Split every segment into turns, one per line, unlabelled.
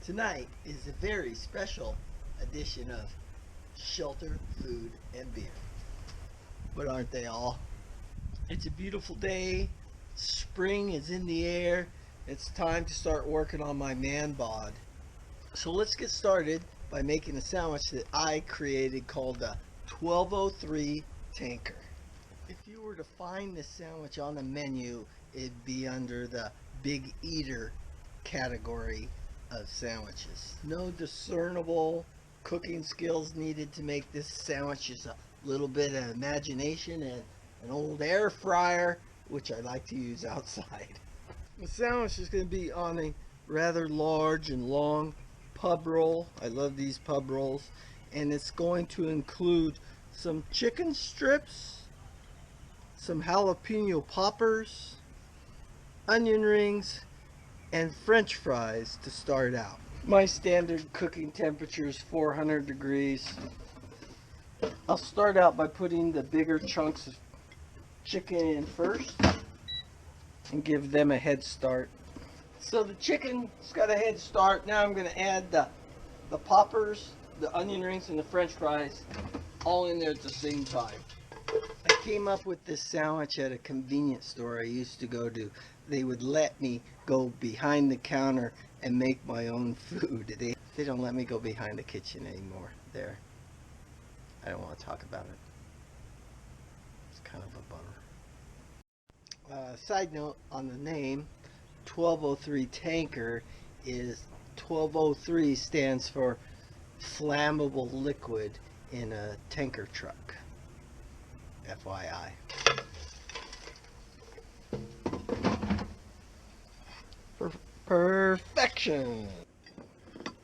Tonight is a very special edition of Shelter, Food, and Beer. But aren't they all? It's a beautiful day. Spring is in the air. It's time to start working on my man bod. So let's get started by making a sandwich that I created called the 1203 Tanker. If you were to find this sandwich on the menu, it'd be under the Big Eater category of sandwiches. No discernible cooking skills needed to make this sandwich. Just a little bit of imagination and an old air fryer, which I like to use outside. The sandwich is going to be on a rather large and long pub roll. I love these pub rolls. And it's going to include some chicken strips, some jalapeno poppers, onion rings, and french fries to start out. My standard cooking temperature is 400 degrees. I'll start out by putting the bigger chunks of chicken in first and give them a head start. So the chicken's got a head start. Now I'm going to add the poppers, the onion rings, and the french fries all in there at the same time. I came up with this sandwich at a convenience store I used to go to. They would let me go behind the counter and make my own food. They don't let me go behind the kitchen anymore there. I don't want to talk about it. It's kind of a bummer. Side note on the name, 1203 Tanker is 1203 stands for flammable liquid in a tanker truck. FYI. Perfection.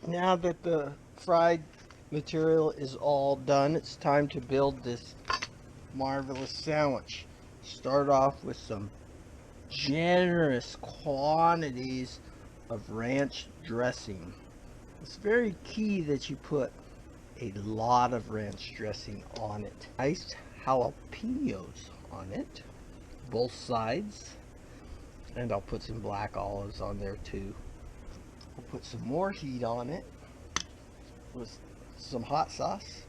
Now that the fried material is all done, it's time to build this marvelous sandwich. Start off with some generous quantities of ranch dressing. It's very key that you put a lot of ranch dressing on it. Nice jalapenos on it, both sides. And I'll put some black olives on there too. We'll put some more heat on it with some hot sauce.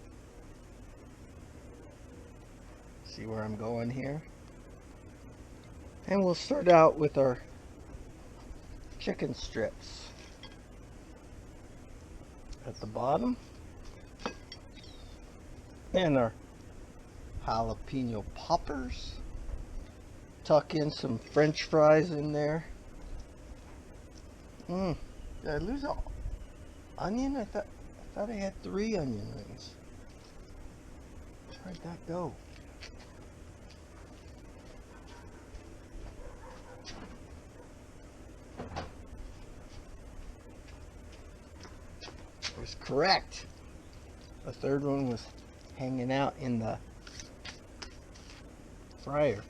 See where I'm going here? And we'll start out with our chicken strips at the bottom. And our jalapeno poppers. Tuck in some french fries in there. Did I lose an onion? I thought I had 3 onion rings. Where'd that go? I was correct. The third one was hanging out in the fryer.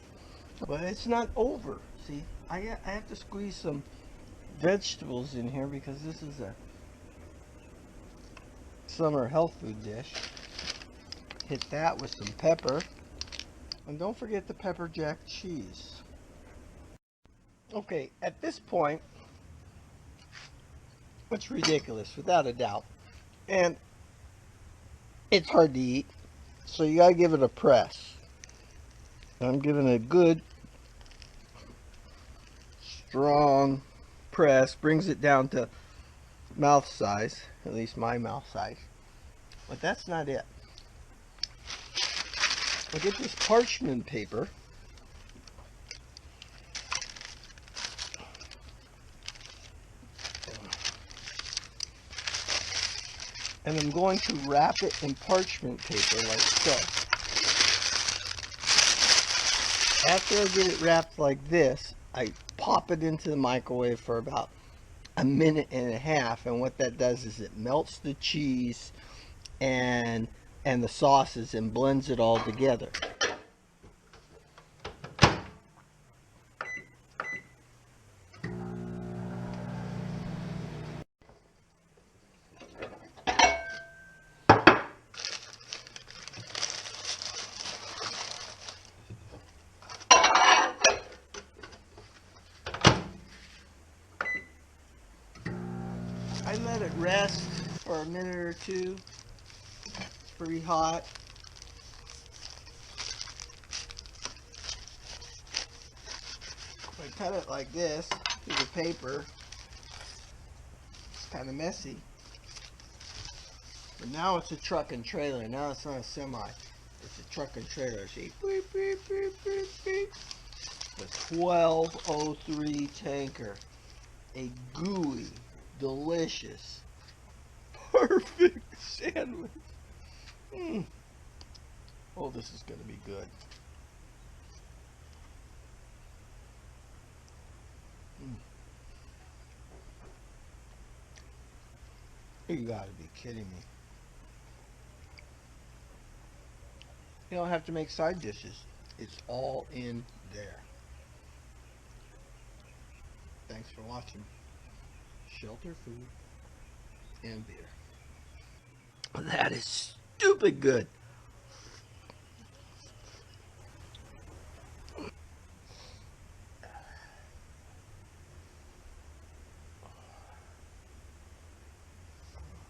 But it's not over. See, I have to squeeze some vegetables in here because this is a summer health food dish. Hit that with some pepper. And don't forget the pepper jack cheese. Okay, at this point, it's ridiculous, without a doubt. And it's hard to eat, so you gotta give it a press. I'm giving it a good strong press, brings it down to mouth size, at least my mouth size. But that's not it. I'll get this parchment paper and I'm going to wrap it in parchment paper like so. After I get it wrapped like this, I pop it into the microwave for about 1.5 minutes, and what that does is it melts the cheese and the sauces and blends it all together. I let it rest for a minute or two. It's pretty hot. I cut it like this to the paper. It's kind of messy. But now it's a truck and trailer. Now it's not a semi. It's a truck and trailer. See? Beep, beep, beep, beep, beep. The 1203 tanker. A gooey, delicious, perfect sandwich. Oh, this is going to be good. You gotta be kidding me. You don't have to make side dishes. It's all in there. Thanks for watching Shelter Food and Beer. That is stupid good.